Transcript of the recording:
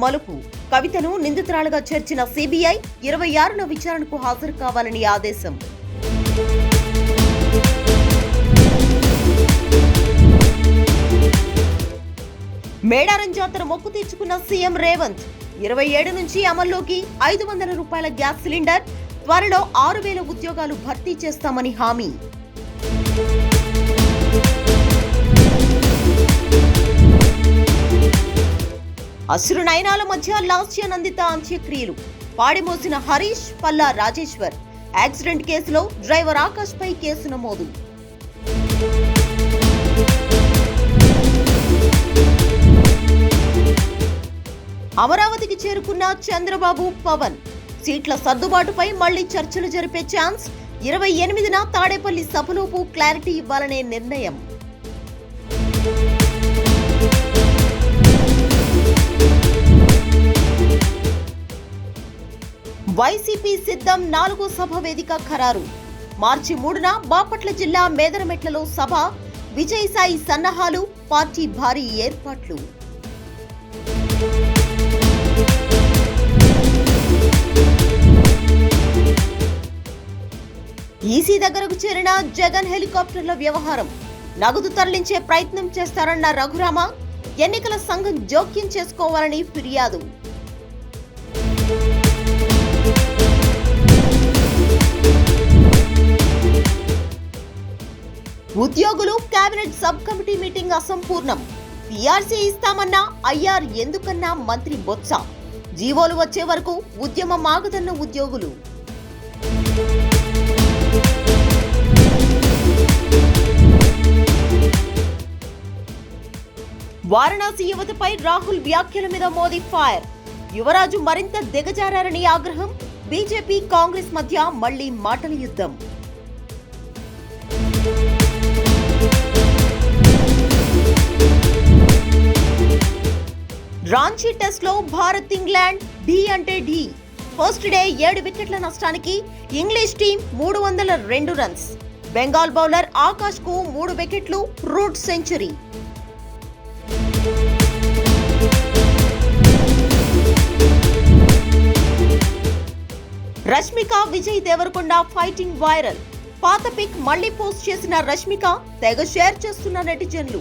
మలుపు. కవితను నిందితురాలుగా చేర్చిన సిబిఐ 26న విచారణకు హాజరు కావాలని ఆదేశం. మేడారం జాతర మొక్కు తీర్చుకున్న సీఎం రేవంత్ 27 నుంచి అమల్లోకి 500 రూపాయల గ్యాస్ సిలిండర్, త్వరలో 6000 ఉద్యోగాలు భర్తీ చేస్తామని హామీ. అశ్రు నయనాల మధ్య లాస్య నందిత అంత్యక్రియలు. పాడిమోసిన హరీష్, పల్లా రాజేశ్వర్. యాక్సిడెంట్ కేసులో డ్రైవర్ ఆకాష్ పై కేసు నమోదు. అమరావతికి చేరుకున్న చంద్రబాబు, పవన్. సీట్ల సర్దుబాటుపై మళ్లీ చర్చలు జరిపే ఛాన్స్. 28న తాడేపల్లి సభలోపు క్లారిటీ ఇవ్వాలనే నిర్ణయం. వైసీపీ సిద్ధం 4వ సభ వేదిక ఖరారు. మార్చి 3న బాపట్ల జిల్లా మేదరమెట్లలో సభ. విజయసాయి సన్నాహాలు, పార్టీ భారీ ఏర్పాట్లు. ఈసీ దగ్గరకు చేరిన జగన్ హెలికాప్టర్ల వ్యవహారం. నగదు తరలించే ప్రయత్నం చేస్తారన్న రఘురామ. ఎన్నికల సంఘం జోక్యం చేసుకోవాలని ఫిర్యాదు. ఉద్యోగులు కేబినెట్ సబ్ కమిటీ మీటింగ్ అసంపూర్ణం. పీఆర్సీ ఇస్తామన్నా ఐఆర్ ఎందుకన్నా మంత్రి బొత్స. జీవోలు వచ్చే వరకు ఉద్యమం ఆగదన్న ఉద్యోగులు. వారణాసి యువతపై రాహుల్ వ్యాఖ్యల మీద మోదీ ఫైర్. యువరాజు మరింత దిగజారని ఆగ్రహం. బీజేపీ కాంగ్రెస్ మధ్య మళ్లీ మాటల యుద్ధం. రాంచీ టెస్ట్ లో భారత్ ఇంగ్లాండ్ ఢీ అంటే ఢీ. ఫస్ట్ డే 7 వికెట్ల నష్టానికి English team 302 runs. Bengal bowler Akash కు 3 వికెట్లు, Root century. Rashmika, Vijay Deverakonda fighting viral. పాత పిక్ మళ్లీ పోస్ట్ చేసిన రష్మిక తెగ షేర్ చేస్తున్న నెటిజన్లు.